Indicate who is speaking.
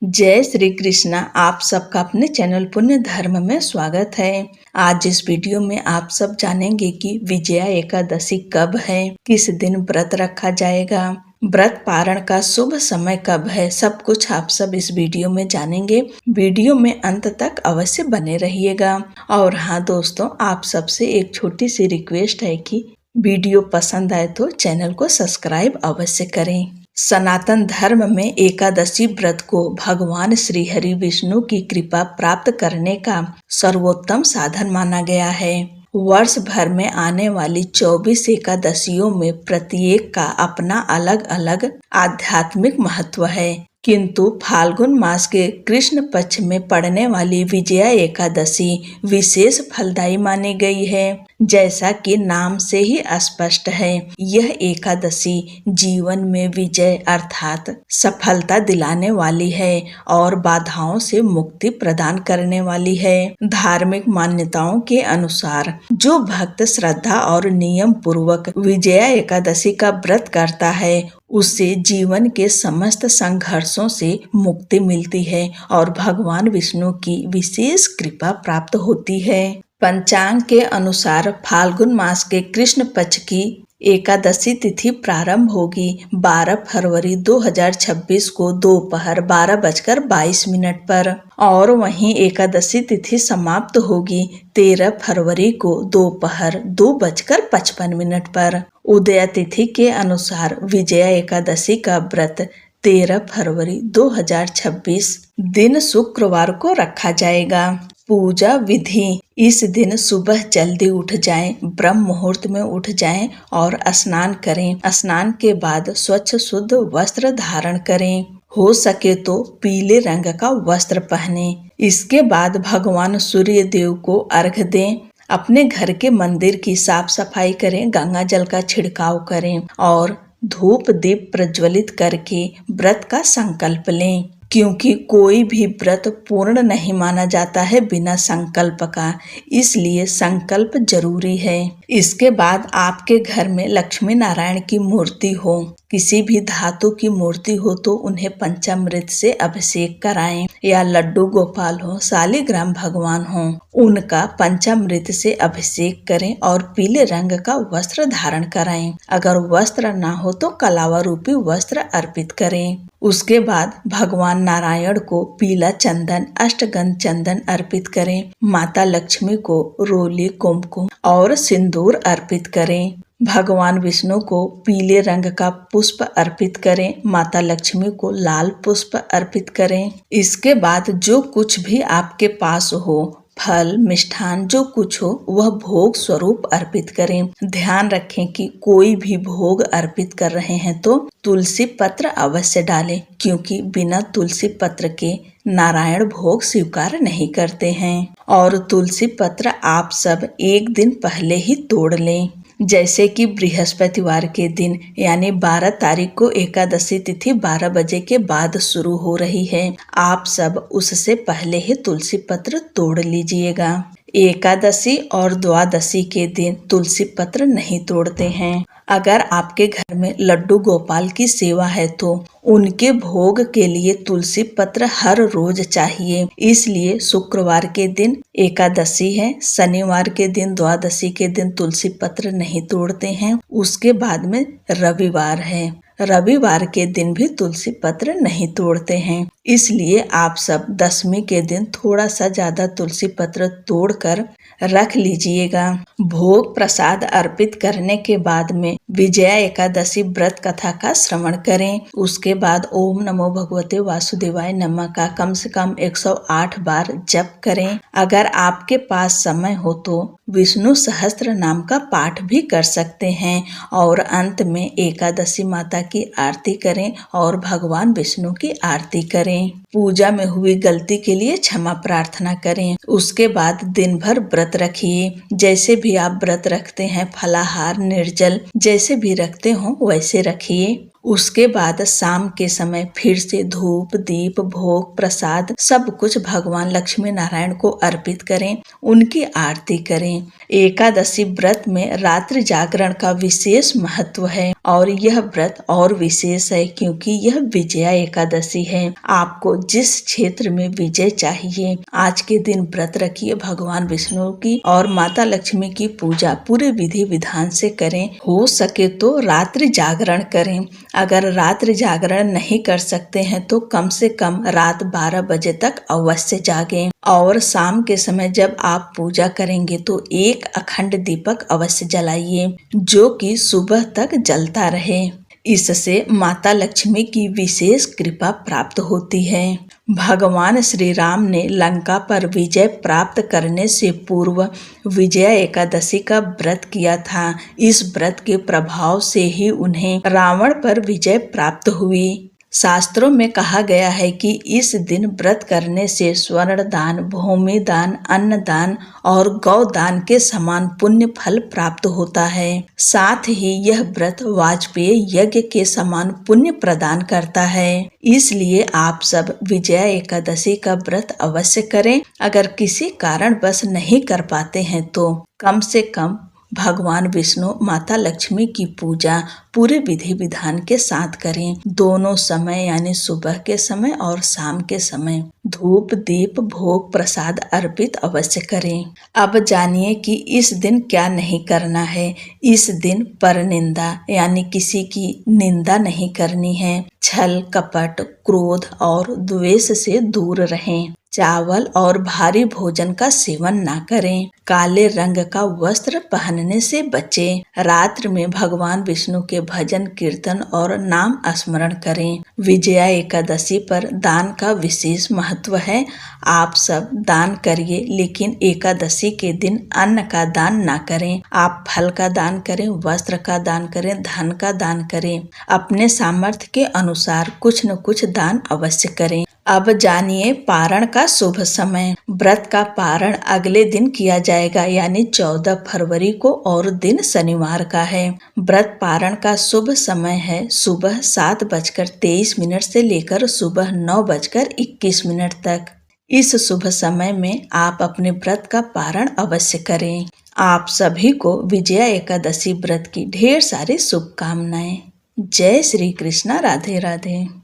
Speaker 1: जय श्री कृष्णा। आप सबका अपने चैनल पुण्य धर्म में स्वागत है। आज इस वीडियो में आप सब जानेंगे कि विजया एकादशी कब है, किस दिन व्रत रखा जाएगा, व्रत पारण का शुभ समय कब है। सब कुछ आप सब इस वीडियो में जानेंगे। वीडियो में अंत तक अवश्य बने रहिएगा। और हाँ दोस्तों, आप सबसे एक छोटी सी रिक्वेस्ट है कि वीडियो पसंद आए तो चैनल को सब्सक्राइब अवश्य करें। सनातन धर्म में एकादशी व्रत को भगवान श्री हरि विष्णु की कृपा प्राप्त करने का सर्वोत्तम साधन माना गया है। वर्ष भर में आने वाली 24 एकादशियों में प्रत्येक का अपना अलग अलग आध्यात्मिक महत्व है, किंतु फाल्गुन मास के कृष्ण पक्ष में पड़ने वाली विजया एकादशी विशेष फलदायी मानी गई है। जैसा कि नाम से ही स्पष्ट है, यह एकादशी जीवन में विजय अर्थात सफलता दिलाने वाली है और बाधाओं से मुक्ति प्रदान करने वाली है। धार्मिक मान्यताओं के अनुसार जो भक्त श्रद्धा और नियम पूर्वक विजया एकादशी का व्रत करता है, उससे जीवन के समस्त संघर्षों से मुक्ति मिलती है और भगवान विष्णु की विशेष कृपा प्राप्त होती है। पंचांग के अनुसार फाल्गुन मास के कृष्ण पक्ष की एकादशी तिथि प्रारंभ होगी 12 फरवरी 2026 को दोपहर 12:22 पर और वहीं एकादशी तिथि समाप्त होगी 13 फरवरी को दोपहर 2:55 पर। उदया तिथि के अनुसार विजया एकादशी का व्रत 13 फरवरी 2026 दिन शुक्रवार को रखा जाएगा। पूजा विधि: इस दिन सुबह जल्दी उठ जाएं, ब्रह्म मुहूर्त में उठ जाएं और स्नान करें। स्नान के बाद स्वच्छ शुद्ध वस्त्र धारण करें। हो सके तो पीले रंग का वस्त्र पहने। इसके बाद भगवान सूर्य देव को अर्घ्य दें। अपने घर के मंदिर की साफ सफाई करें, गंगा जल का छिड़काव करें और धूप दीप प्रज्वलित करके व्रत का संकल्प लें, क्योंकि कोई भी व्रत पूर्ण नहीं माना जाता है बिना संकल्प का, इसलिए संकल्प जरूरी है। इसके बाद आपके घर में लक्ष्मी नारायण की मूर्ति हो, किसी भी धातु की मूर्ति हो तो उन्हें पंचामृत से अभिषेक कराएं, या लड्डू गोपाल हो, शालिग्राम भगवान हो, उनका पंचामृत से अभिषेक करें और पीले रंग का वस्त्र धारण कराएं। अगर वस्त्र ना हो तो कलावा रूपी वस्त्र अर्पित करें। उसके बाद भगवान नारायण को पीला चंदन अष्टगंध चंदन अर्पित करें। माता लक्ष्मी को रोली कुमकुम और सिंदूर अर्पित करें। भगवान विष्णु को पीले रंग का पुष्प अर्पित करें। माता लक्ष्मी को लाल पुष्प अर्पित करें। इसके बाद जो कुछ भी आपके पास हो, फल मिष्ठान जो कुछ हो, वह भोग स्वरूप अर्पित करें। ध्यान रखें कि कोई भी भोग अर्पित कर रहे हैं तो तुलसी पत्र अवश्य डालें, क्योंकि बिना तुलसी पत्र के नारायण भोग स्वीकार नहीं करते हैं। और तुलसी पत्र आप सब एक दिन पहले ही तोड़ लें। जैसे कि बृहस्पतिवार के दिन यानी 12 तारीख को एकादशी तिथि 12 बजे के बाद शुरू हो रही है। आप सब उससे पहले ही तुलसी पत्र तोड़ लीजिएगा। एकादशी और द्वादशी के दिन तुलसी पत्र नहीं तोड़ते हैं। अगर आपके घर में लड्डू गोपाल की सेवा है तो उनके भोग के लिए तुलसी पत्र हर रोज चाहिए। इसलिए शुक्रवार के दिन एकादशी है, शनिवार के दिन द्वादशी के दिन तुलसी पत्र नहीं तोड़ते हैं। उसके बाद में रविवार है, रविवार के दिन भी तुलसी पत्र नहीं तोड़ते हैं। इसलिए आप सब दशमी के दिन थोड़ा सा ज्यादा तुलसी पत्र तोड़कर रख लीजिएगा। भोग प्रसाद अर्पित करने के बाद में विजया एकादशी व्रत कथा का श्रवण करें। उसके बाद ओम नमो भगवते वासुदेवाय नमः का कम से कम 108 बार जप करें। अगर आपके पास समय हो तो विष्णु सहस्त्र नाम का पाठ भी कर सकते हैं और अंत में एकादशी माता की आरती करें और भगवान विष्णु की आरती करें। पूजा में हुई गलती के लिए क्षमा प्रार्थना करें। उसके बाद दिन भर व्रत रखिए। जैसे भी आप व्रत रखते हैं, फलाहार निर्जल जैसे भी रखते हो वैसे रखिए। उसके बाद शाम के समय फिर से धूप दीप भोग प्रसाद सब कुछ भगवान लक्ष्मी नारायण को अर्पित करें, उनकी आरती करें। एकादशी व्रत में रात्रि जागरण का विशेष महत्व है और यह व्रत और विशेष है क्योंकि यह विजया एकादशी है। आपको जिस क्षेत्र में विजय चाहिए आज के दिन व्रत रखिए, भगवान विष्णु की और माता लक्ष्मी की पूजा पूरे विधि विधान से करें। हो सके तो रात्रि जागरण करें। अगर रात्रि जागरण नहीं कर सकते हैं तो कम से कम रात 12 बजे तक अवश्य जागें और शाम के समय जब आप पूजा करेंगे तो एक अखंड दीपक अवश्य जलाइए जो कि सुबह तक जलता रहे। इससे माता लक्ष्मी की विशेष कृपा प्राप्त होती है। भगवान श्री राम ने लंका पर विजय प्राप्त करने से पूर्व विजया एकादशी का व्रत किया था। इस व्रत के प्रभाव से ही उन्हें रावण पर विजय प्राप्त हुई। शास्त्रों में कहा गया है कि इस दिन व्रत करने से स्वर्ण दान, भूमि दान, अन्न दान और गौ दान के समान पुण्य फल प्राप्त होता है। साथ ही यह व्रत वाजपेय यज्ञ के समान पुण्य प्रदान करता है। इसलिए आप सब विजया एकादशी का व्रत अवश्य करें। अगर किसी कारणवश नहीं कर पाते हैं तो कम से कम भगवान विष्णु माता लक्ष्मी की पूजा पूरे विधि विधान के साथ करें। दोनों समय यानी सुबह के समय और शाम के समय धूप दीप भोग प्रसाद अर्पित अवश्य करें। अब जानिए कि इस दिन क्या नहीं करना है। इस दिन परनिंदा यानी किसी की निंदा नहीं करनी है। छल कपट क्रोध और द्वेष से दूर रहें। चावल और भारी भोजन का सेवन ना करें। काले रंग का वस्त्र पहनने से बचें। रात्रि में भगवान विष्णु के भजन कीर्तन और नाम स्मरण करें। विजया एकादशी पर दान का विशेष महत्व है। आप सब दान करिए लेकिन एकादशी के दिन अन्न का दान ना करें। आप फल का दान करें, वस्त्र का दान करें, धन का दान करें। अपने सामर्थ्य के अनुसार कुछ न कुछ दान अवश्य करें। अब जानिए पारण का शुभ समय। व्रत का पारण अगले दिन किया जाएगा यानी 14 फरवरी को और दिन शनिवार का है। व्रत पारण का शुभ समय है सुबह 7:23 से लेकर सुबह 9:21 तक। इस शुभ समय में आप अपने व्रत का पारण अवश्य करें। आप सभी को विजया एकादशी व्रत की ढेर सारी शुभकामनाएं। जय श्री कृष्णा। राधे राधे।